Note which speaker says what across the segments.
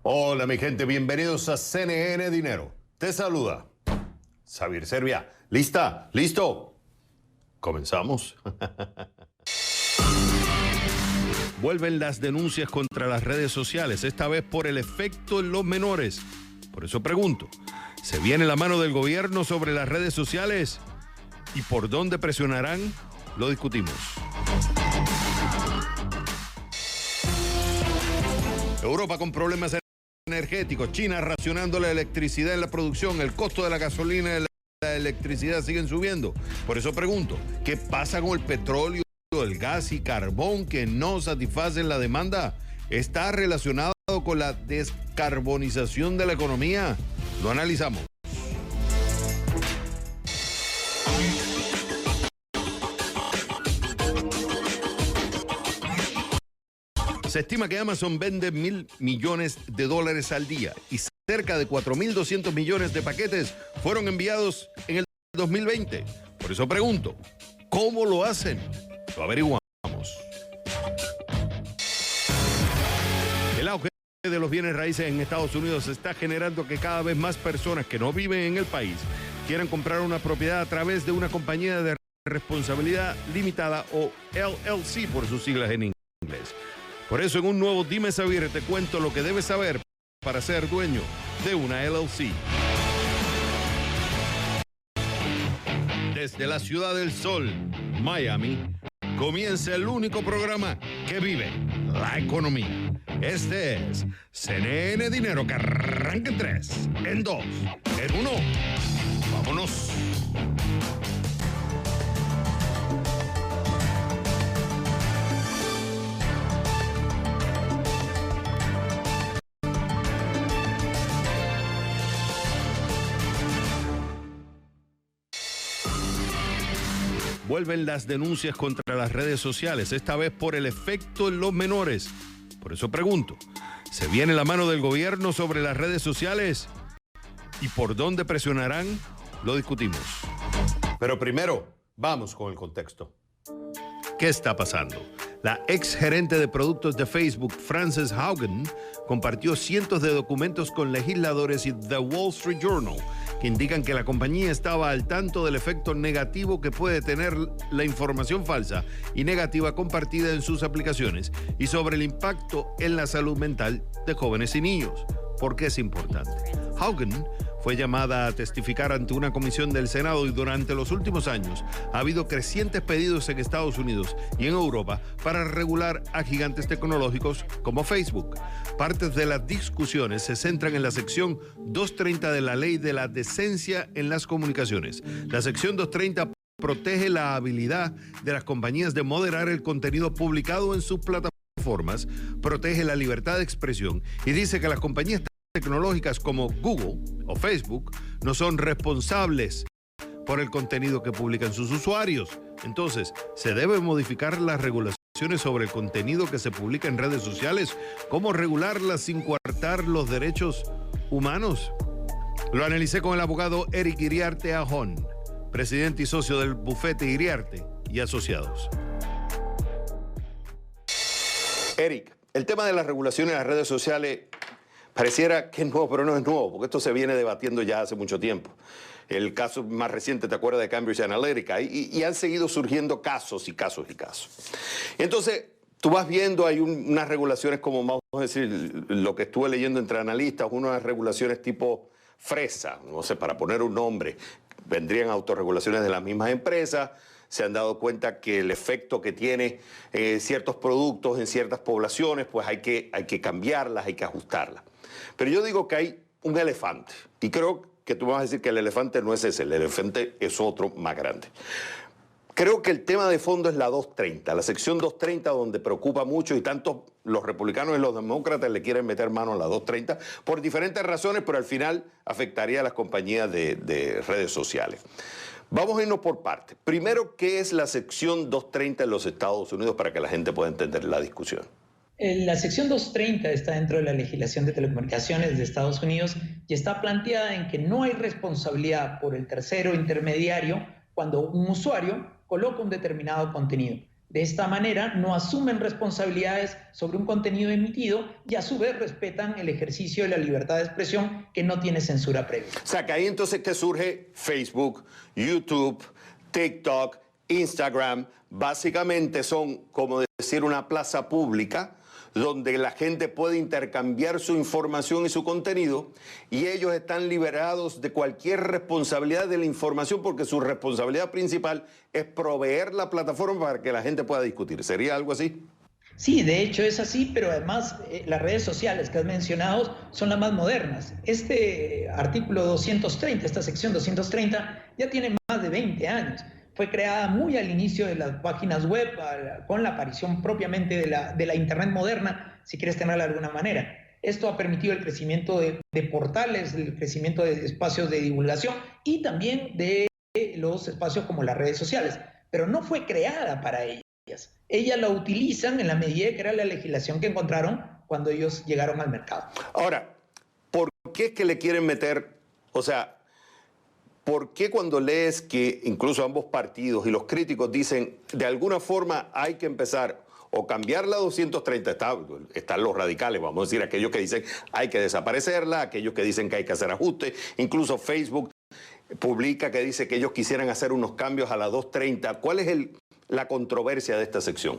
Speaker 1: Hola mi gente, bienvenidos a CNN Dinero. Te saluda Xavier Servia. ¿Lista? ¿Listo? ¿Comenzamos? Vuelven las denuncias contra las redes sociales, esta vez por el efecto en los menores. Por eso pregunto, ¿se viene la mano del gobierno sobre las redes sociales? ¿Y por dónde presionarán? Lo discutimos. Europa con problemas energéticos, China racionando la electricidad en la producción, el costo de la gasolina y la electricidad siguen subiendo. Por eso pregunto, ¿qué pasa con el petróleo, el gas y carbón que no satisfacen la demanda? ¿Está relacionado con la descarbonización de la economía? Lo analizamos. Se estima que Amazon vende $1.000 millones al día y cerca de 4.200 millones de paquetes fueron enviados en el 2020. Por eso pregunto, ¿cómo lo hacen? Lo averiguamos. El auge de los bienes raíces en Estados Unidos está generando que cada vez más personas que no viven en el país quieran comprar una propiedad a través de una compañía de responsabilidad limitada o LLC por sus siglas en inglés. Por eso en un nuevo Dime Xavier te cuento lo que debes saber para ser dueño de una LLC. Desde la Ciudad del Sol, Miami, comienza el único programa que vive la economía. Este es CNN Dinero, que arranca en 3, en 2, en 1. ¡Vámonos! Vuelven las denuncias contra las redes sociales, esta vez por el efecto en los menores. Por eso pregunto, ¿se viene la mano del gobierno sobre las redes sociales? ¿Y por dónde presionarán? Lo discutimos. Pero primero, vamos con el contexto. ¿Qué está pasando? La ex gerente de productos de Facebook, Frances Haugen, compartió cientos de documentos con legisladores y The Wall Street Journal que indican que la compañía estaba al tanto del efecto negativo que puede tener la información falsa y negativa compartida en sus aplicaciones y sobre el impacto en la salud mental de jóvenes y niños. ¿Por qué es importante? Haugen fue llamada a testificar ante una comisión del Senado y durante los últimos años ha habido crecientes pedidos en Estados Unidos y en Europa para regular a gigantes tecnológicos como Facebook. Partes de las discusiones se centran en la sección 230 de la Ley de la Decencia en las Comunicaciones. La sección 230 protege la habilidad de las compañías de moderar el contenido publicado en sus plataformas, protege la libertad de expresión y dice que las compañías tecnológicas como Google o Facebook no son responsables por el contenido que publican sus usuarios. Entonces, ¿se deben modificar las regulaciones sobre el contenido que se publica en redes sociales? ¿Cómo regularlas sin coartar los derechos humanos? Lo analicé con el abogado Eric Iriarte Ajón, presidente y socio del bufete Iriarte y Asociados. Eric, el tema de las regulaciones en las redes sociales pareciera que es nuevo, pero no es nuevo, porque esto se viene debatiendo ya hace mucho tiempo. El caso más reciente, ¿te acuerdas de Cambridge Analytica? Y han seguido surgiendo casos y casos y casos. Entonces, tú vas viendo, hay unas regulaciones como, vamos a decir, lo que estuve leyendo entre analistas, unas regulaciones tipo fresa, no sé, para poner un nombre, vendrían autorregulaciones de las mismas empresas. Se han dado cuenta que el efecto que tiene ciertos productos en ciertas poblaciones, pues hay que cambiarlas, hay que ajustarlas. Pero yo digo que hay un elefante, y creo que tú me vas a decir que el elefante no es ese, el elefante es otro más grande. Creo que el tema de fondo es la 230, la sección 230, donde preocupa mucho y tanto los republicanos y los demócratas le quieren meter mano a la 230 por diferentes razones, pero al final afectaría a las compañías de redes sociales. Vamos a irnos por partes. Primero, ¿qué es la sección 230 en los Estados Unidos para que la gente pueda entender la discusión?
Speaker 2: La sección 230 está dentro de la legislación de telecomunicaciones de Estados Unidos y está planteada en que no hay responsabilidad por el tercero intermediario cuando un usuario coloca un determinado contenido. De esta manera no asumen responsabilidades sobre un contenido emitido y a su vez respetan el ejercicio de la libertad de expresión que no tiene censura previa.
Speaker 1: O sea, que ahí entonces que surge Facebook, YouTube, TikTok, Instagram, básicamente son, como decir, una plaza pública donde la gente puede intercambiar su información y su contenido, y ellos están liberados de cualquier responsabilidad de la información porque su responsabilidad principal es proveer la plataforma para que la gente pueda discutir. ¿Sería algo así?
Speaker 2: Sí, de hecho es así, pero además las redes sociales que has mencionado son las más modernas. Este artículo 230, esta sección 230, ya tiene más de 20 años. Fue creada muy al inicio de las páginas web, con la aparición propiamente de la Internet moderna, si quieres tenerla de alguna manera. Esto ha permitido el crecimiento de portales, el crecimiento de espacios de divulgación y también de los espacios como las redes sociales, pero no fue creada para ellas. Ellas la utilizan en la medida que era la legislación que encontraron cuando ellos llegaron al mercado.
Speaker 1: Ahora, ¿por qué es que le quieren meter, o sea, ¿por qué cuando lees que incluso ambos partidos y los críticos dicen de alguna forma hay que empezar o cambiar la 230, están los radicales, vamos a decir, aquellos que dicen hay que desaparecerla, aquellos que dicen que hay que hacer ajustes, incluso Facebook publica que dice que ellos quisieran hacer unos cambios a la 230, ¿cuál es la controversia de esta sección?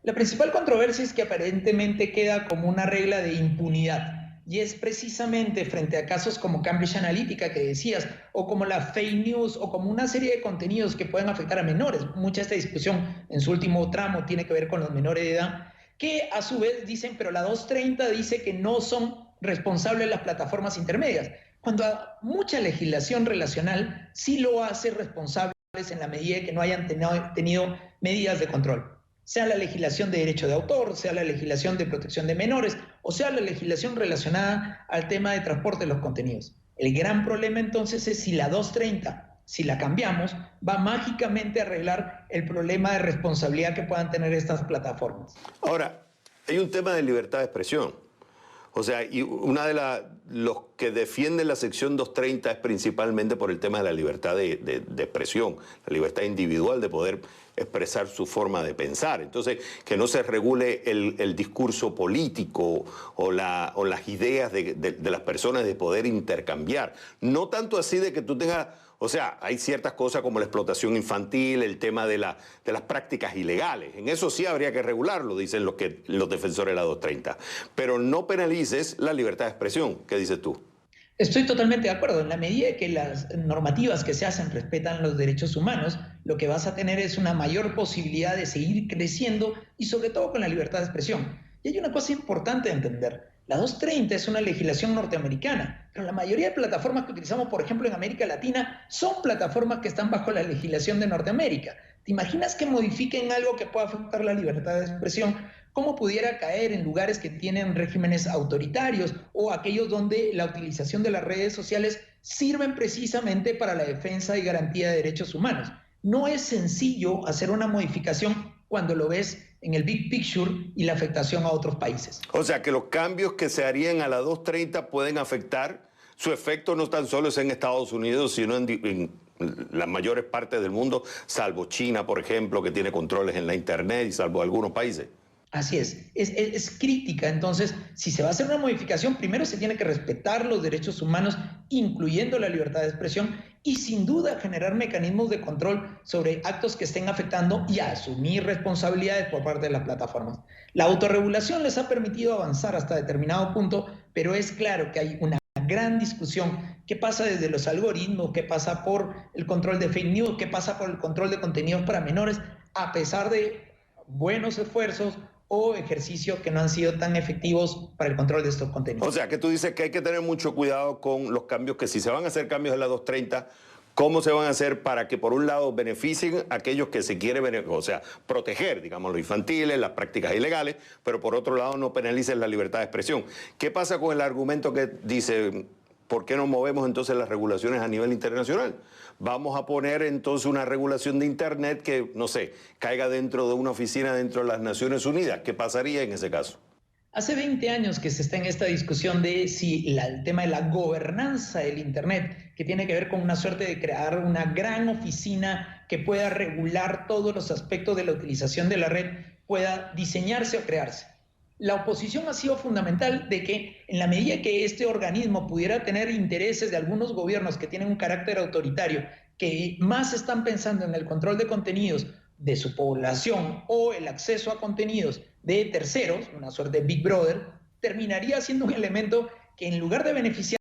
Speaker 2: La principal controversia es que aparentemente queda como una regla de impunidad. Y es precisamente frente a casos como Cambridge Analytica que decías, o como la fake news, o como una serie de contenidos que pueden afectar a menores. Mucha de esta discusión en su último tramo tiene que ver con los menores de edad, que a su vez dicen, pero la 230 dice que no son responsables las plataformas intermedias, cuando mucha legislación relacional sí lo hace responsables en la medida de que no hayan tenido medidas de control. Sea la legislación de derecho de autor, sea la legislación de protección de menores, o sea la legislación relacionada al tema de transporte de los contenidos. El gran problema entonces es si la 230, si la cambiamos, va mágicamente a arreglar el problema de responsabilidad que puedan tener estas plataformas.
Speaker 1: Ahora, hay un tema de libertad de expresión. O sea, y una de los que defienden la sección 230 es principalmente por el tema de la libertad de expresión, la libertad individual de poder expresar su forma de pensar. Entonces, que no se regule el discurso político o las ideas de las personas de poder intercambiar. No tanto así de que tú tengas... O sea, hay ciertas cosas como la explotación infantil, el tema de las prácticas ilegales. En eso sí habría que regularlo, dicen los defensores de la 230. Pero no penalices la libertad de expresión. ¿Qué dices tú?
Speaker 2: Estoy totalmente de acuerdo. En la medida que las normativas que se hacen respetan los derechos humanos, lo que vas a tener es una mayor posibilidad de seguir creciendo y sobre todo con la libertad de expresión. Y hay una cosa importante de entender. La 230 es una legislación norteamericana, pero la mayoría de plataformas que utilizamos, por ejemplo, en América Latina, son plataformas que están bajo la legislación de Norteamérica. ¿Te imaginas que modifiquen algo que pueda afectar la libertad de expresión? ¿Cómo pudiera caer en lugares que tienen regímenes autoritarios o aquellos donde la utilización de las redes sociales sirven precisamente para la defensa y garantía de derechos humanos? No es sencillo hacer una modificación cuando lo ves en el big picture y la afectación a otros países.
Speaker 1: O sea, que los cambios que se harían a la 230 pueden afectar, su efecto no tan solo es en Estados Unidos, sino en las mayores partes del mundo, salvo China, por ejemplo, que tiene controles en la Internet, y salvo algunos países.
Speaker 2: Así es crítica. Entonces, si se va a hacer una modificación, primero se tiene que respetar los derechos humanos, incluyendo la libertad de expresión, y sin duda generar mecanismos de control sobre actos que estén afectando y asumir responsabilidades por parte de las plataformas. La autorregulación les ha permitido avanzar hasta determinado punto, pero es claro que hay una gran discusión. ¿Qué pasa desde los algoritmos? ¿Qué pasa por el control de fake news? ¿Qué pasa por el control de contenidos para menores? A pesar de buenos esfuerzos o ejercicios que no han sido tan efectivos para el control de estos contenidos.
Speaker 1: O sea, que tú dices que hay que tener mucho cuidado con los cambios, que si se van a hacer cambios en la 230, ¿cómo se van a hacer para que, por un lado, beneficien a aquellos que se quiere, o sea, proteger, digamos, los infantiles, las prácticas ilegales, pero por otro lado no penalicen la libertad de expresión? ¿Qué pasa con el argumento que dice, ¿por qué no movemos entonces las regulaciones a nivel internacional? Vamos a poner entonces una regulación de Internet que, no sé, caiga dentro de una oficina dentro de las Naciones Unidas. ¿Qué pasaría en ese caso?
Speaker 2: Hace 20 años que se está en esta discusión de si el tema de la gobernanza del Internet, que tiene que ver con una suerte de crear una gran oficina que pueda regular todos los aspectos de la utilización de la red, pueda diseñarse o crearse. La oposición ha sido fundamental de que en la medida que este organismo pudiera tener intereses de algunos gobiernos que tienen un carácter autoritario, que más están pensando en el control de contenidos de su población o el acceso a contenidos de terceros, una suerte de Big Brother, terminaría siendo un elemento que en lugar de beneficiar,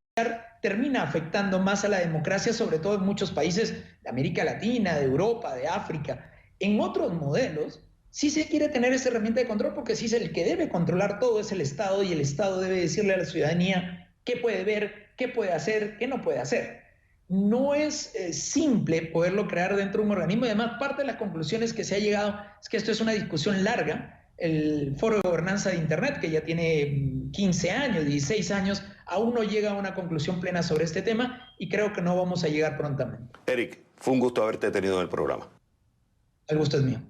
Speaker 2: termina afectando más a la democracia, sobre todo en muchos países de América Latina, de Europa, de África. En otros modelos, sí se quiere tener esa herramienta de control porque sí es el que debe controlar todo, es el Estado, y el Estado debe decirle a la ciudadanía qué puede ver, qué puede hacer, qué no puede hacer. No es simple poderlo crear dentro de un organismo, y además parte de las conclusiones que se ha llegado es que esto es una discusión larga. El Foro de Gobernanza de Internet, que ya tiene 15 años, 16 años, aún no llega a una conclusión plena sobre este tema y creo que no vamos a llegar prontamente.
Speaker 1: Eric, fue un gusto haberte tenido en el programa.
Speaker 2: El gusto es mío.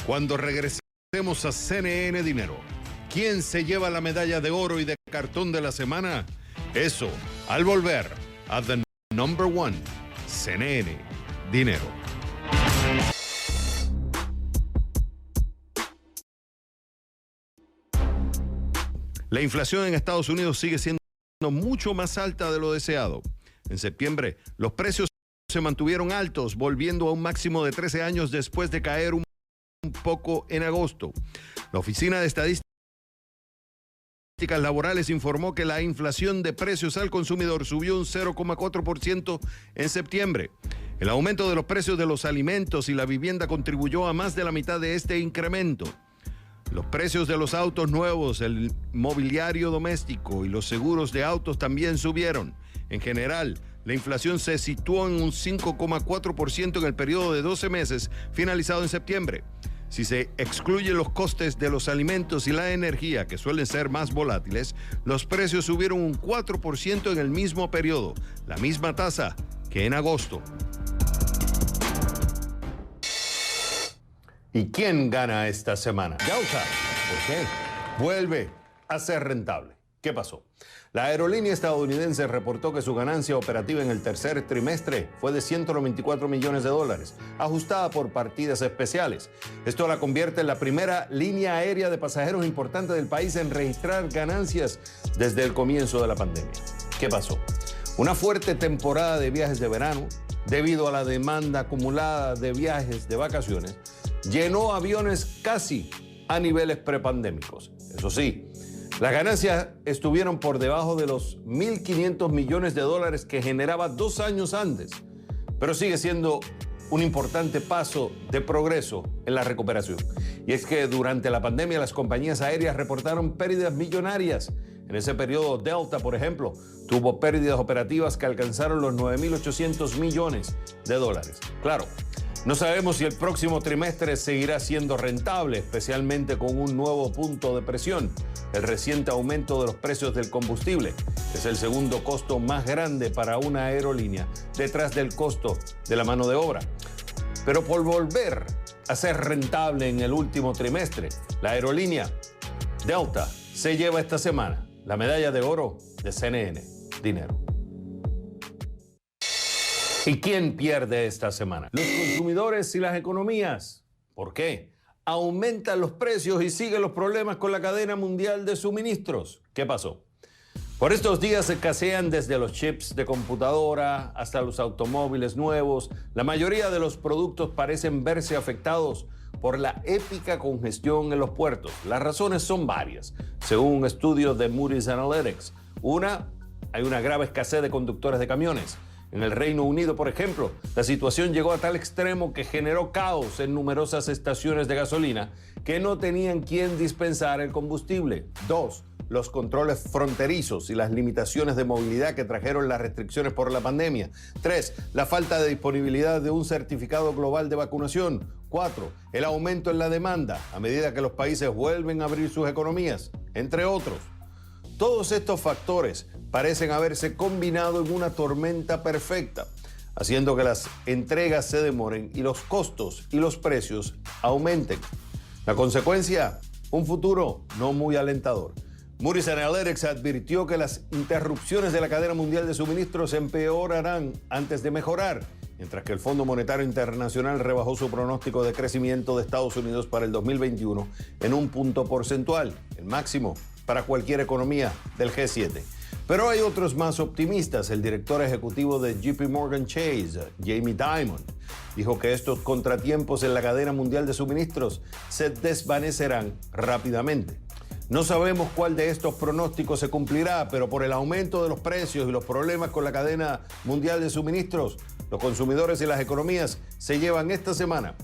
Speaker 1: Cuando regresemos a CNN Dinero, ¿quién se lleva la medalla de oro y de cartón de la semana? Eso, al volver a The Number One, CNN Dinero. La inflación en Estados Unidos sigue siendo mucho más alta de lo deseado. En septiembre, los precios se mantuvieron altos, volviendo a un máximo de 13 años después de caer un poco en agosto. La Oficina de Estadísticas Laborales informó que la inflación de precios al consumidor subió un 0,4% en septiembre. El aumento de los precios de los alimentos y la vivienda contribuyó a más de la mitad de este incremento. Los precios de los autos nuevos, el mobiliario doméstico y los seguros de autos también subieron. En general, la inflación se situó en un 5,4% en el periodo de 12 meses finalizado en septiembre. Si se excluyen los costes de los alimentos y la energía, que suelen ser más volátiles, los precios subieron un 4% en el mismo periodo, la misma tasa que en agosto. ¿Y quién gana esta semana? Delta. ¿Por qué? Vuelve a ser rentable. ¿Qué pasó? La aerolínea estadounidense reportó que su ganancia operativa en el tercer trimestre fue de $194 millones, ajustada por partidas especiales. Esto la convierte en la primera línea aérea de pasajeros importante del país en registrar ganancias desde el comienzo de la pandemia. ¿Qué pasó? Una fuerte temporada de viajes de verano, debido a la demanda acumulada de viajes de vacaciones, llenó aviones casi a niveles prepandémicos. Eso sí, las ganancias estuvieron por debajo de los $1.500 millones que generaba 2 años antes, pero sigue siendo un importante paso de progreso en la recuperación. Y es que durante la pandemia las compañías aéreas reportaron pérdidas millonarias. En ese periodo, Delta, por ejemplo, tuvo pérdidas operativas que alcanzaron los $9.800 millones. Claro, no sabemos si el próximo trimestre seguirá siendo rentable, especialmente con un nuevo punto de presión. El reciente aumento de los precios del combustible es el segundo costo más grande para una aerolínea, detrás del costo de la mano de obra. Pero por volver a ser rentable en el último trimestre, la aerolínea Delta se lleva esta semana la medalla de oro de CNN Dinero. ¿Y quién pierde esta semana? Los consumidores y las economías. ¿Por qué? Aumentan los precios y siguen los problemas con la cadena mundial de suministros. ¿Qué pasó? Por estos días escasean desde los chips de computadora hasta los automóviles nuevos. La mayoría de los productos parecen verse afectados por la épica congestión en los puertos. Las razones son varias, según un estudio de Moody's Analytics. Hay una grave escasez de conductores de camiones. En el Reino Unido, por ejemplo, la situación llegó a tal extremo que generó caos en numerosas estaciones de gasolina que no tenían quien dispensar el combustible. 2. Los controles fronterizos y las limitaciones de movilidad que trajeron las restricciones por la pandemia. 3. La falta de disponibilidad de un certificado global de vacunación. 4. El aumento en la demanda a medida que los países vuelven a abrir sus economías, entre otros. Todos estos factores parecen haberse combinado en una tormenta perfecta, haciendo que las entregas se demoren y los costos y los precios aumenten. La consecuencia, un futuro no muy alentador. Moody's Analytics advirtió que las interrupciones de la cadena mundial de suministros empeorarán antes de mejorar, mientras que el Fondo Monetario Internacional rebajó su pronóstico de crecimiento de Estados Unidos para el 2021 en 1 punto porcentual, el máximo para cualquier economía del G7. Pero hay otros más optimistas. El director ejecutivo de JP Morgan Chase, Jamie Dimon, dijo que estos contratiempos en la cadena mundial de suministros se desvanecerán rápidamente. No sabemos cuál de estos pronósticos se cumplirá, pero por el aumento de los precios y los problemas con la cadena mundial de suministros, los consumidores y las economías se llevan esta semana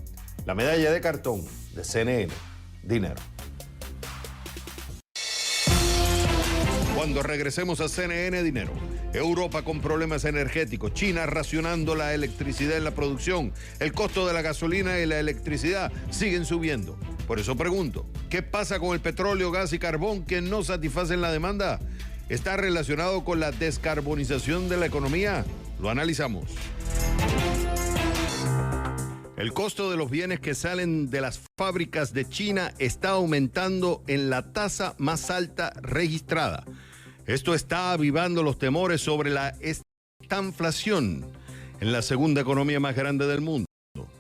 Speaker 1: la medalla de cartón de CNN Dinero. Cuando regresemos a CNN Dinero, Europa con problemas energéticos, China racionando la electricidad en la producción, el costo de la gasolina y la electricidad siguen subiendo. Por eso pregunto, ¿qué pasa con el petróleo, gas y carbón que no satisfacen la demanda? ¿Está relacionado con la descarbonización de la economía? Lo analizamos. El costo de los bienes que salen de las fábricas de China está aumentando en la tasa más alta registrada. Esto está avivando los temores sobre la estanflación en la segunda economía más grande del mundo,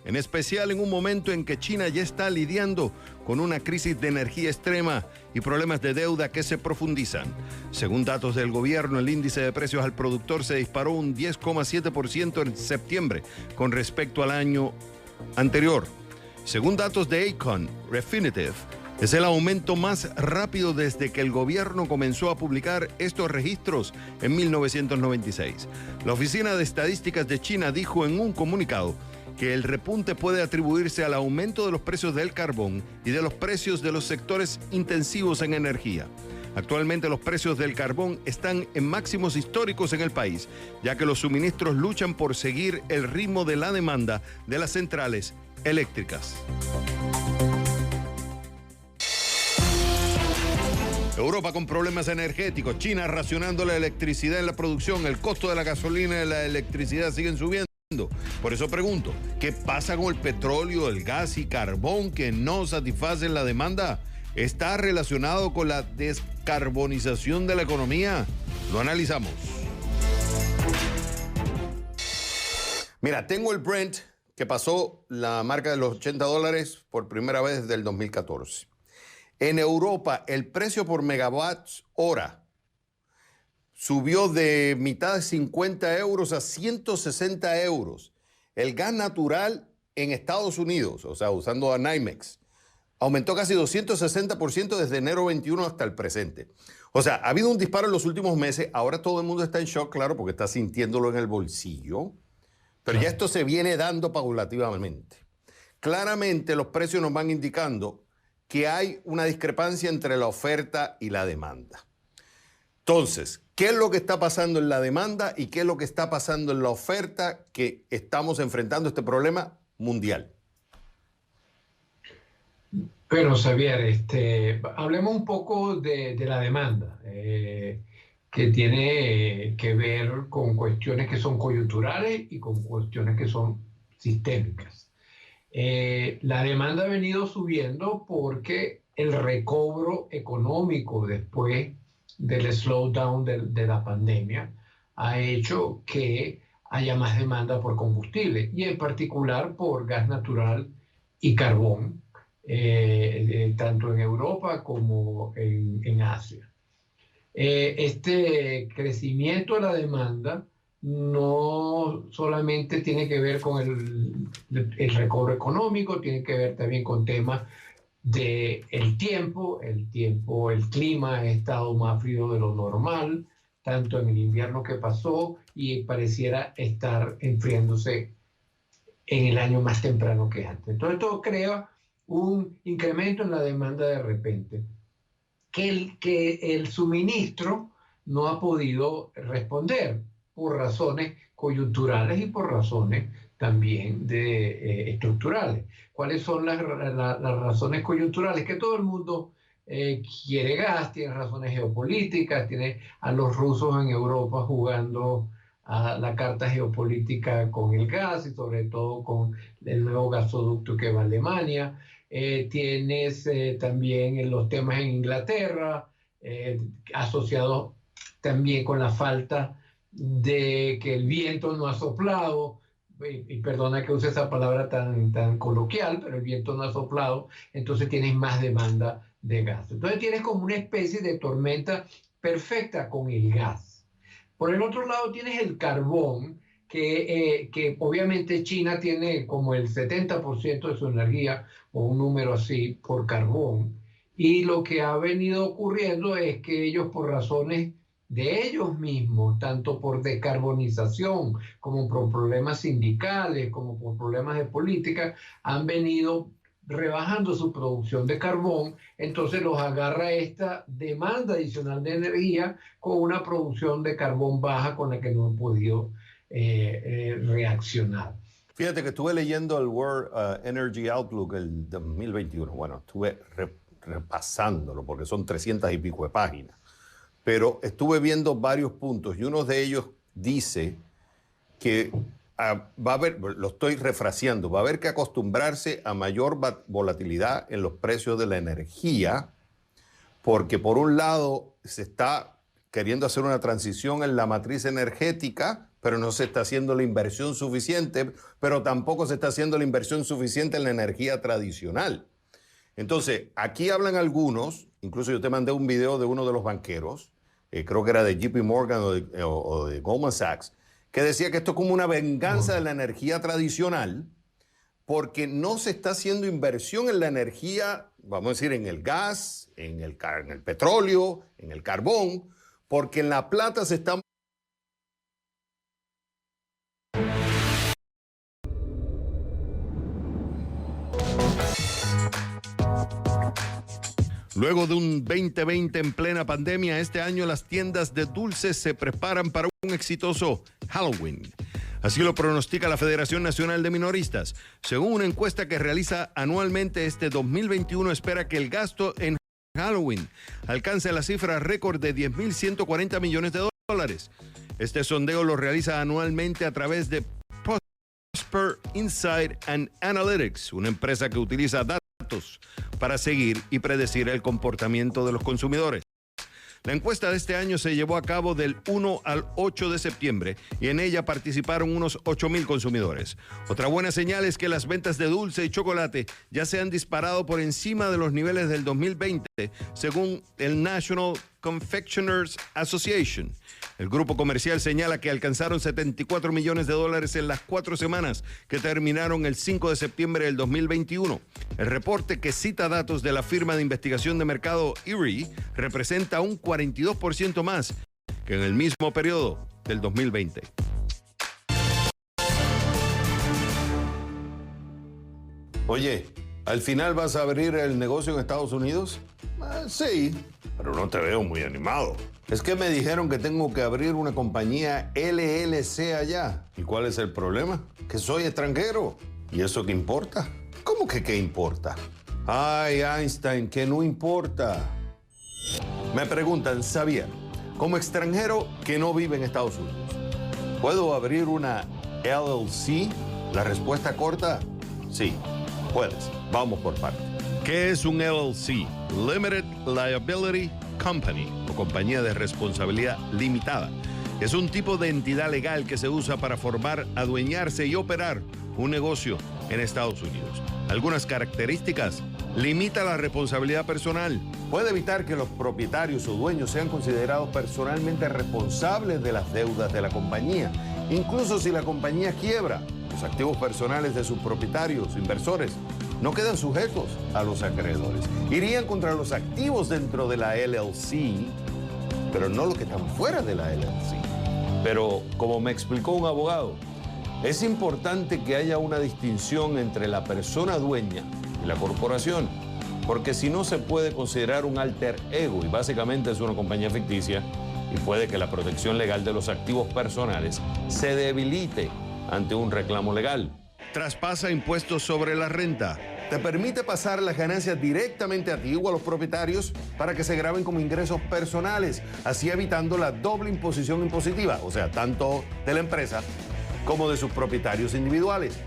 Speaker 1: en especial en un momento en que China ya está lidiando con una crisis de energía extrema y problemas de deuda que se profundizan. Según datos del gobierno, el índice de precios al productor se disparó un 10,7% en septiembre con respecto al año anterior. Según datos de Aecon Refinitiv, es el aumento más rápido desde que el gobierno comenzó a publicar estos registros en 1996. La Oficina de Estadísticas de China dijo en un comunicado que el repunte puede atribuirse al aumento de los precios del carbón y de los precios de los sectores intensivos en energía. Actualmente los precios del carbón están en máximos históricos en el país, ya que los suministros luchan por seguir el ritmo de la demanda de las centrales eléctricas. Europa con problemas energéticos, China racionando la electricidad en la producción, el costo de la gasolina y la electricidad siguen subiendo. Por eso pregunto, ¿qué pasa con el petróleo, el gas y carbón que no satisfacen la demanda? ¿Está relacionado con la descarbonización de la economía? Lo analizamos. Mira, tengo el Brent que pasó la marca de los $80 por primera vez desde el 2014. En Europa, el precio por megawatts hora subió de mitad de 50 euros a 160 euros. El gas natural en Estados Unidos, o sea, usando a NYMEX, aumentó casi 260% desde enero 21 hasta el presente. O sea, ha habido un disparo en los últimos meses. Ahora todo el mundo está en shock, claro, porque está sintiéndolo en el bolsillo. Pero ya esto se viene dando paulativamente. Claramente los precios nos van indicando que hay una discrepancia entre la oferta y la demanda. Entonces, ¿qué es lo que está pasando en la demanda y qué es lo que está pasando en la oferta que estamos enfrentando este problema mundial?
Speaker 3: Bueno, Xavier, hablemos un poco de la demanda, que tiene que ver con cuestiones que son coyunturales y con cuestiones que son sistémicas. La demanda ha venido subiendo porque el recobro económico después del slowdown de la pandemia ha hecho que haya más demanda por combustible y en particular por gas natural y carbón, tanto en Europa como en Asia. Este crecimiento de la demanda no solamente tiene que ver con el recobro económico, tiene que ver también con temas del tiempo. El clima ha estado más frío de lo normal, tanto en el invierno que pasó y pareciera estar enfriándose en el año más temprano que antes. Entonces esto crea un incremento en la demanda de repente, que el suministro no ha podido responder por razones coyunturales y por razones también estructurales. ¿Cuáles son las razones coyunturales? Que todo el mundo quiere gas, tiene razones geopolíticas, tiene a los rusos en Europa jugando a la carta geopolítica con el gas y sobre todo con el nuevo gasoducto que va a Alemania. Tienes también los temas en Inglaterra, asociados también con la falta de que el viento no ha soplado, y perdona que use esa palabra tan coloquial, pero el viento no ha soplado, entonces tienes más demanda de gas. Entonces tienes como una especie de tormenta perfecta con el gas. Por el otro lado tienes el carbón, que obviamente China tiene como el 70% de su energía, o un número así, por carbón. Y lo que ha venido ocurriendo es que ellos, por razones de ellos mismos, tanto por descarbonización como por problemas sindicales, como por problemas de política, han venido rebajando su producción de carbón. Entonces los agarra esta demanda adicional de energía con una producción de carbón baja con la que no han podido reaccionar.
Speaker 1: Fíjate que estuve leyendo el World Energy Outlook el 2021. Bueno, estuve repasándolo porque son 300 y pico de páginas. Pero estuve viendo varios puntos y uno de ellos dice que va a haber, lo estoy refraseando, va a haber que acostumbrarse a mayor volatilidad en los precios de la energía, porque por un lado se está queriendo hacer una transición en la matriz energética, pero no se está haciendo la inversión suficiente, pero tampoco se está haciendo la inversión suficiente en la energía tradicional. Entonces, aquí hablan algunos, incluso yo te mandé un video de uno de los banqueros, creo que era de JP Morgan o de Goldman Sachs, que decía que esto es como una venganza de la energía tradicional, porque no se está haciendo inversión en la energía, vamos a decir, en el gas, en el petróleo, en el carbón, porque en la plata se está... Luego de un 2020 en plena pandemia, este año las tiendas de dulces se preparan para un exitoso Halloween. Así lo pronostica la Federación Nacional de Minoristas. Según una encuesta que realiza anualmente, este 2021 espera que el gasto en Halloween alcance la cifra récord de 10.140 millones de dólares. Este sondeo lo realiza anualmente a través de Prosper Insight and Analytics, una empresa que utiliza datos para seguir y predecir el comportamiento de los consumidores. La encuesta de este año se llevó a cabo del 1 al 8 de septiembre y en ella participaron unos 8,000 consumidores. Otra buena señal es que las ventas de dulce y chocolate ya se han disparado por encima de los niveles del 2020, según el National Confectioners Association. El grupo comercial señala que alcanzaron 74 millones de dólares en las 4 semanas que terminaron el 5 de septiembre del 2021. El reporte, que cita datos de la firma de investigación de mercado Erie, representa un 42% más que en el mismo periodo del 2020. Oye, ¿al final vas a abrir el negocio en Estados Unidos? Sí, pero no te veo muy animado. Es que me dijeron que tengo que abrir una compañía LLC allá. ¿Y cuál es el problema? Que soy extranjero. ¿Y eso qué importa? ¿Cómo que qué importa? Ay, Einstein, que no importa. Me preguntan, Xavier, como extranjero que no vive en Estados Unidos, ¿puedo abrir una LLC? La respuesta corta, sí, puedes. Vamos por partes. ¿Qué es un LLC? Limited Liability Company, o compañía de responsabilidad limitada. Es un tipo de entidad legal que se usa para formar, adueñarse y operar un negocio en Estados Unidos. Algunas características: limita la responsabilidad personal. Puede evitar que los propietarios o dueños sean considerados personalmente responsables de las deudas de la compañía, incluso si la compañía quiebra. Los activos personales de sus propietarios, inversores, no quedan sujetos a los acreedores. Irían contra los activos dentro de la LLC, pero no los que están fuera de la LLC. Pero, como me explicó un abogado, es importante que haya una distinción entre la persona dueña y la corporación, porque si no se puede considerar un alter ego y básicamente es una compañía ficticia, y puede que la protección legal de los activos personales se debilite ante un reclamo legal. Traspasa impuestos sobre la renta. Te permite pasar las ganancias directamente a ti o a los propietarios para que se graben como ingresos personales, así evitando la doble imposición impositiva, o sea, tanto de la empresa como de sus propietarios individuales.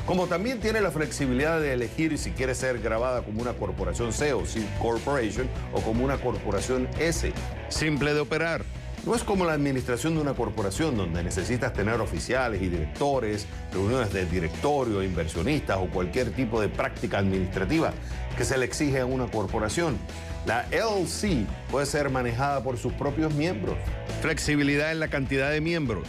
Speaker 1: Como también tiene la flexibilidad de elegir si quiere ser grabada como una corporación C o C Corporation o como una corporación S. Simple de operar. No es como la administración de una corporación donde necesitas tener oficiales y directores, reuniones de directorio, inversionistas o cualquier tipo de práctica administrativa que se le exige a una corporación. La LLC puede ser manejada por sus propios miembros. Flexibilidad en la cantidad de miembros.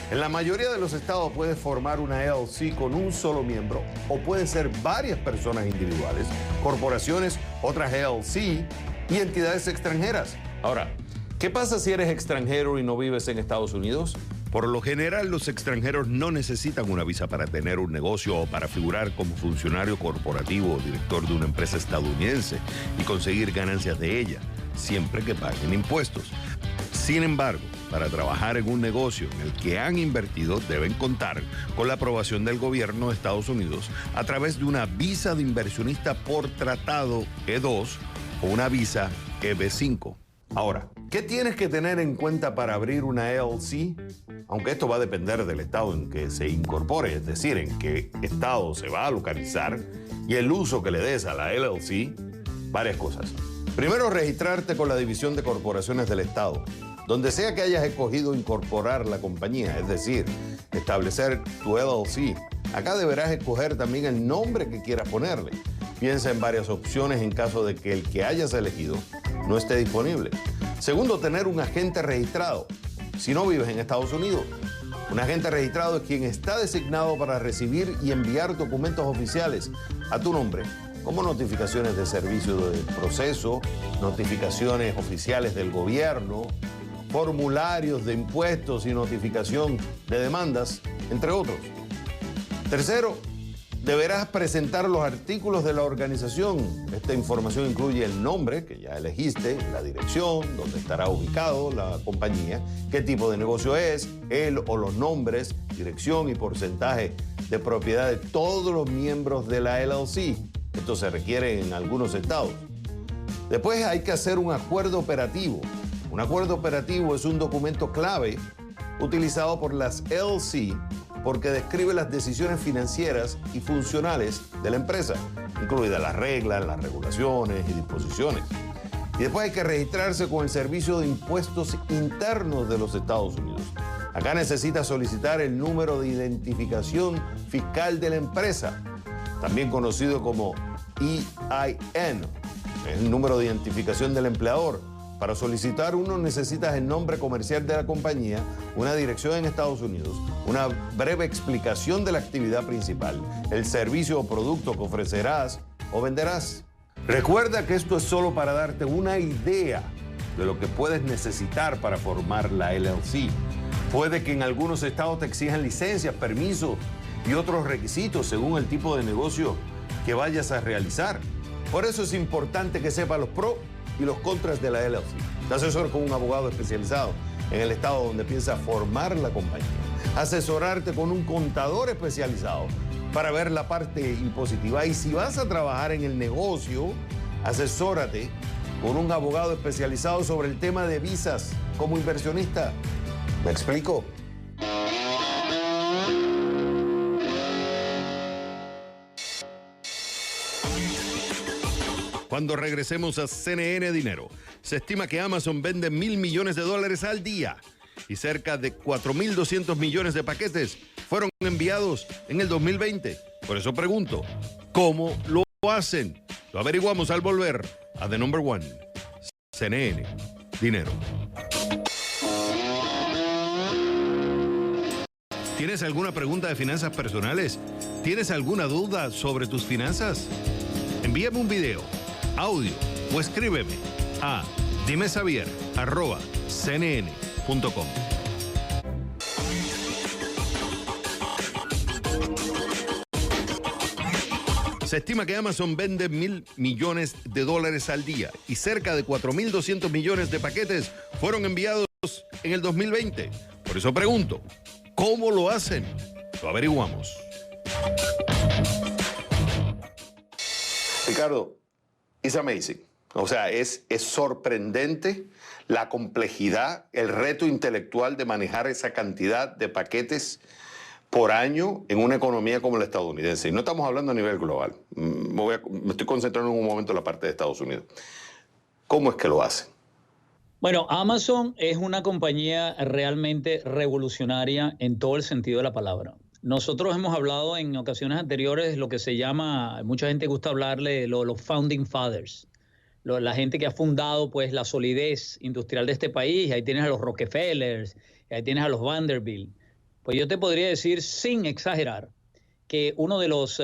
Speaker 1: En la mayoría de los estados puedes formar una LLC con un solo miembro o pueden ser varias personas individuales, corporaciones, otras LLC y entidades extranjeras. Ahora, ¿qué pasa si eres extranjero y no vives en Estados Unidos? Por lo general, los extranjeros no necesitan una visa para tener un negocio o para figurar como funcionario corporativo o director de una empresa estadounidense y conseguir ganancias de ella, siempre que paguen impuestos. Sin embargo, para trabajar en un negocio en el que han invertido, deben contar con la aprobación del gobierno de Estados Unidos a través de una visa de inversionista por tratado E2 o una visa EB5. Ahora, ¿qué tienes que tener en cuenta para abrir una LLC? Aunque esto va a depender del estado en que se incorpore, es decir, en qué estado se va a localizar y el uso que le des a la LLC, varias cosas. Primero, registrarte con la División de Corporaciones del Estado. Donde sea que hayas escogido incorporar la compañía, es decir, establecer tu LLC, acá deberás escoger también el nombre que quieras ponerle. Piensa en varias opciones en caso de que el que hayas elegido no esté disponible. Segundo, tener un agente registrado. Si no vives en Estados Unidos, un agente registrado es quien está designado para recibir y enviar documentos oficiales a tu nombre, como notificaciones de servicio de proceso, notificaciones oficiales del gobierno, formularios de impuestos y notificación de demandas, entre otros. Tercero, deberás presentar los artículos de la organización. Esta información incluye el nombre, que ya elegiste, la dirección, donde estará ubicado la compañía, qué tipo de negocio es, el o los nombres, dirección y porcentaje de propiedad de todos los miembros de la LLC. Esto se requiere en algunos estados. Después hay que hacer un acuerdo operativo. Un acuerdo operativo es un documento clave utilizado por las LLC porque describe las decisiones financieras y funcionales de la empresa, incluidas las reglas, las regulaciones y disposiciones. Y después hay que registrarse con el Servicio de Impuestos Internos de los Estados Unidos. Acá necesita solicitar el número de identificación fiscal de la empresa, también conocido como EIN, es el número de identificación del empleador. Para solicitar uno necesitas el nombre comercial de la compañía, una dirección en Estados Unidos, una breve explicación de la actividad principal, el servicio o producto que ofrecerás o venderás. Recuerda que esto es solo para darte una idea de lo que puedes necesitar para formar la LLC. Puede que en algunos estados te exijan licencias, permisos y otros requisitos según el tipo de negocio que vayas a realizar. Por eso es importante que sepas los pros y los contras de la LLC. Te asesor con un abogado especializado en el estado donde piensas formar la compañía. Asesorarte con un contador especializado para ver la parte impositiva. Y si vas a trabajar en el negocio, asesórate con un abogado especializado sobre el tema de visas como inversionista. ¿Me explico? Cuando regresemos a CNN Dinero, se estima que Amazon vende $1.000 millones al día y cerca de 4.200 millones de paquetes fueron enviados en el 2020. Por eso pregunto, ¿cómo lo hacen? Lo averiguamos al volver a The Number One, CNN Dinero. ¿Tienes alguna pregunta de finanzas personales? ¿Tienes alguna duda sobre tus finanzas? Envíame un video, audio o escríbeme a dimesavier@cnn.com. Se estima que Amazon vende $1.000 millones al día y cerca de 4.200 millones de paquetes fueron enviados en el 2020. Por eso pregunto, ¿cómo lo hacen? Lo averiguamos. Ricardo, it's amazing. O sea, es sorprendente la complejidad, el reto intelectual de manejar esa cantidad de paquetes
Speaker 4: por año en una economía como la estadounidense. Y no estamos hablando a nivel global. Me estoy concentrando en un momento en la parte de Estados Unidos. ¿Cómo es que lo hacen?
Speaker 5: Bueno, Amazon es una compañía realmente revolucionaria en todo el sentido de la palabra. Nosotros hemos hablado en ocasiones anteriores de lo que se llama, mucha gente gusta hablarle de los founding fathers, la gente que ha fundado pues la solidez industrial de este país. Ahí tienes a los Rockefellers, ahí tienes a los Vanderbilt. Pues yo te podría decir, sin exagerar, que uno de los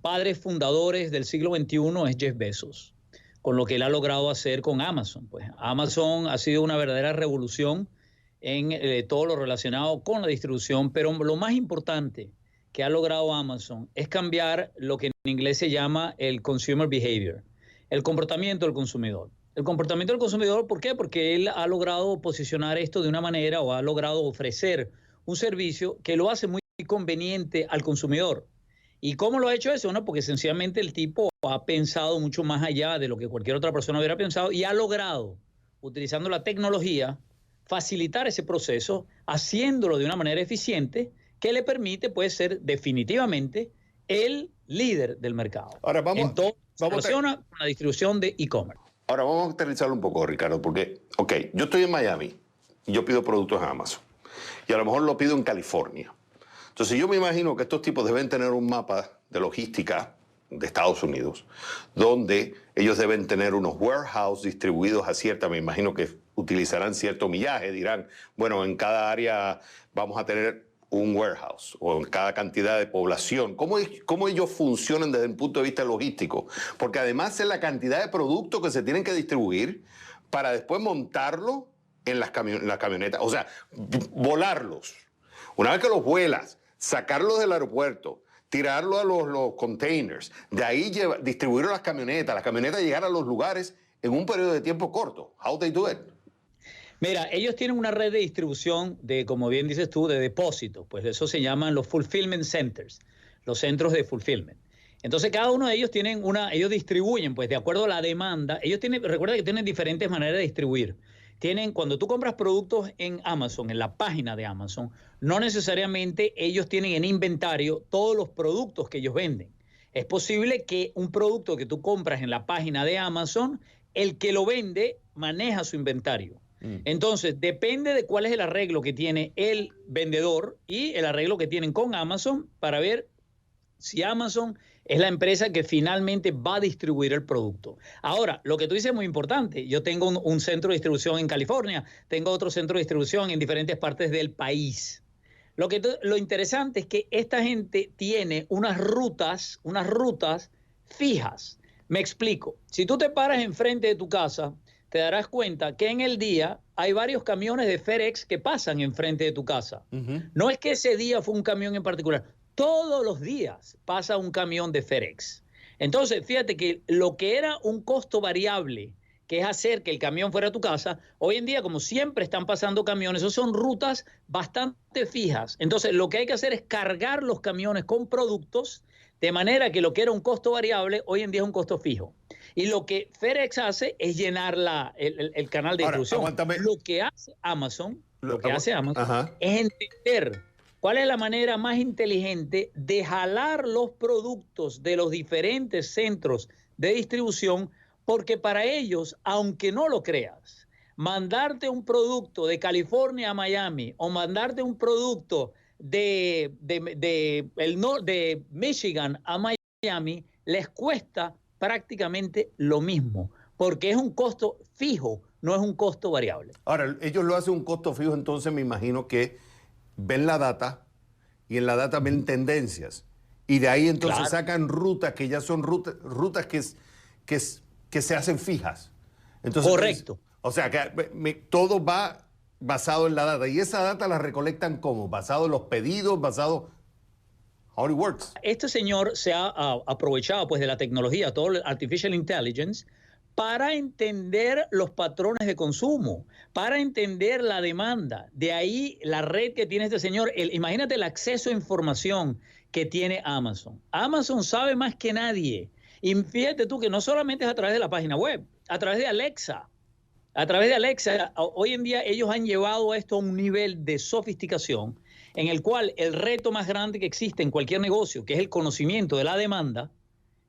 Speaker 5: padres fundadores del siglo XXI es Jeff Bezos, con lo que él ha logrado hacer con Amazon. Pues Amazon ha sido una verdadera revolución en todo lo relacionado con la distribución, pero lo más importante que ha logrado Amazon es cambiar lo que en inglés se llama el consumer behavior, el comportamiento del consumidor. El comportamiento del consumidor, ¿por qué? Porque él ha logrado posicionar esto de una manera o ha logrado ofrecer un servicio que lo hace muy conveniente al consumidor. ¿Y cómo lo ha hecho eso? No, porque sencillamente el tipo ha pensado mucho más allá de lo que cualquier otra persona hubiera pensado y ha logrado, utilizando la tecnología, facilitar ese proceso, haciéndolo de una manera eficiente que le permite, pues, ser definitivamente el líder del mercado.
Speaker 4: Ahora vamos
Speaker 5: relaciona con la distribución de e-commerce.
Speaker 4: Ahora vamos a aterrizarlo un poco, Ricardo, porque, yo estoy en Miami y yo pido productos en Amazon. Y a lo mejor lo pido en California. Entonces yo me imagino que estos tipos deben tener un mapa de logística de Estados Unidos, donde ellos deben tener unos warehouses distribuidos a cierta, me imagino que utilizarán cierto millaje, dirán, bueno, en cada área vamos a tener un warehouse, o en cada cantidad de población. ¿Cómo ellos funcionan desde el punto de vista logístico? Porque además es la cantidad de productos que se tienen que distribuir para después montarlo en las camionetas, o sea, volarlos. Una vez que los vuelas, sacarlos del aeropuerto, tirarlos a los containers, de ahí distribuirlo a las camionetas llegar a los lugares en un periodo de tiempo corto. How they do it?
Speaker 5: Mira, ellos tienen una red de distribución de, como bien dices tú, de depósitos. Pues eso se llaman los fulfillment centers, los centros de fulfillment. Entonces, cada uno de ellos ellos distribuyen, pues, de acuerdo a la demanda. Recuerda que tienen diferentes maneras de distribuir. Cuando tú compras productos en Amazon, en la página de Amazon, no necesariamente ellos tienen en inventario todos los productos que ellos venden. Es posible que un producto que tú compras en la página de Amazon, el que lo vende maneja su inventario. Entonces, depende de cuál es el arreglo que tiene el vendedor y el arreglo que tienen con Amazon para ver si Amazon es la empresa que finalmente va a distribuir el producto. Ahora, lo que tú dices es muy importante. Yo tengo un centro de distribución en California, tengo otro centro de distribución en diferentes partes del país. Lo interesante es que esta gente tiene unas rutas fijas. Me explico. Si tú te paras enfrente de tu casa, te darás cuenta que en el día hay varios camiones de FedEx que pasan enfrente de tu casa. No es que ese día fue un camión en particular. Todos los días pasa un camión de FedEx. Entonces, fíjate que lo que era un costo variable, que es hacer que el camión fuera a tu casa, hoy en día, como siempre están pasando camiones, esas son rutas bastante fijas. Entonces, lo que hay que hacer es cargar los camiones con productos, de manera que lo que era un costo variable, hoy en día es un costo fijo. Y lo que FedEx hace es llenar el canal de distribución. Lo que hace Amazon, es entender cuál es la manera más inteligente de jalar los productos de los diferentes centros de distribución, porque para ellos, aunque no lo creas, mandarte un producto de California a Miami o mandarte un producto de Michigan a Miami les cuesta prácticamente lo mismo, porque es un costo fijo, no es un costo variable.
Speaker 4: Ahora, ellos lo hacen un costo fijo, entonces me imagino que ven la data y en la data ven tendencias. Y de ahí entonces sacan rutas que ya son rutas que se hacen fijas. Entonces,
Speaker 5: correcto.
Speaker 4: O sea, que todo va basado en la data. ¿Y esa data la recolectan cómo? ¿Basado en los pedidos? ¿Basado...? How it works?
Speaker 5: Este señor se ha aprovechado pues de la tecnología, todo el artificial intelligence, para entender los patrones de consumo, para entender la demanda. De ahí la red que tiene este señor. Imagínate el acceso a información que tiene Amazon. Amazon sabe más que nadie. Y fíjate tú que no solamente es a través de la página web, a través de Alexa. A través de Alexa, hoy en día ellos han llevado esto a un nivel de sofisticación en el cual el reto más grande que existe en cualquier negocio, que es el conocimiento de la demanda,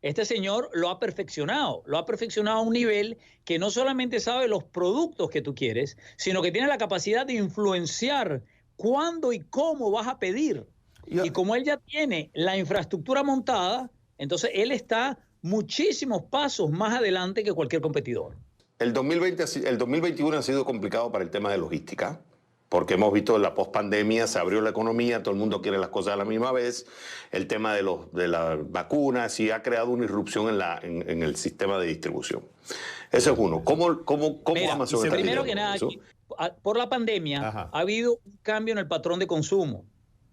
Speaker 5: este señor lo ha perfeccionado a un nivel que no solamente sabe los productos que tú quieres, sino que tiene la capacidad de influenciar cuándo y cómo vas a pedir. Y como él ya tiene la infraestructura montada, entonces él está muchísimos pasos más adelante que cualquier competidor.
Speaker 4: El 2021 ha sido complicado para el tema de logística, porque hemos visto en la pospandemia, se abrió la economía, todo el mundo quiere las cosas a la misma vez, el tema de las vacunas y ha creado una irrupción en el sistema de distribución. Ese es uno. ¿Cómo Amazon está
Speaker 5: primero
Speaker 4: lidiando
Speaker 5: que nada,
Speaker 4: con eso?
Speaker 5: por la pandemia ha habido un cambio en el patrón de consumo.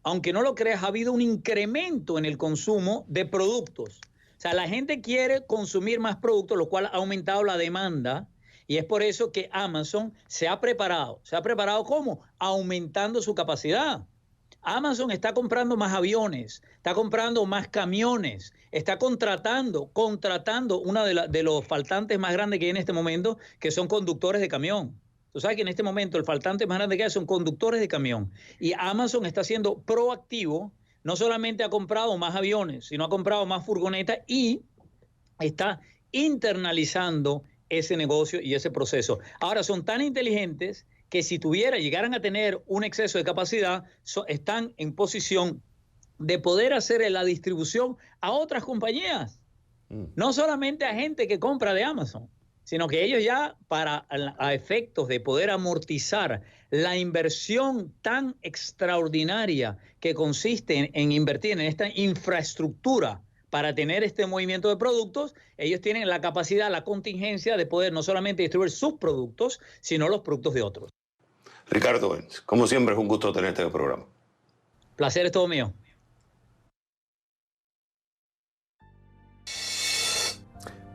Speaker 5: Aunque no lo creas, ha habido un incremento en el consumo de productos. O sea, la gente quiere consumir más productos, lo cual ha aumentado la demanda. Y es por eso que Amazon se ha preparado. ¿Se ha preparado cómo? Aumentando su capacidad. Amazon está comprando más aviones, está comprando más camiones, está contratando una de los faltantes más grandes que hay en este momento, que son conductores de camión. Tú sabes que en este momento el faltante más grande que hay son conductores de camión. Y Amazon está siendo proactivo, no solamente ha comprado más aviones, sino ha comprado más furgonetas y está internalizando ese negocio y ese proceso. Ahora son tan inteligentes que si llegaran a tener un exceso de capacidad, están en posición de poder hacer la distribución a otras compañías. No solamente a gente que compra de Amazon, sino que ellos ya a efectos de poder amortizar la inversión tan extraordinaria que consiste en invertir en esta infraestructura para tener este movimiento de productos, ellos tienen la capacidad, la contingencia de poder no solamente distribuir sus productos, sino los productos de otros.
Speaker 4: Ricardo Benz, como siempre es un gusto tenerte en el programa.
Speaker 5: Placer es todo mío.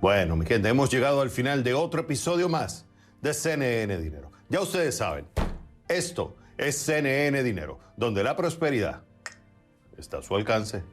Speaker 1: Bueno, mi gente, hemos llegado al final de otro episodio más de CNN Dinero. Ya ustedes saben, esto es CNN Dinero, donde la prosperidad está a su alcance.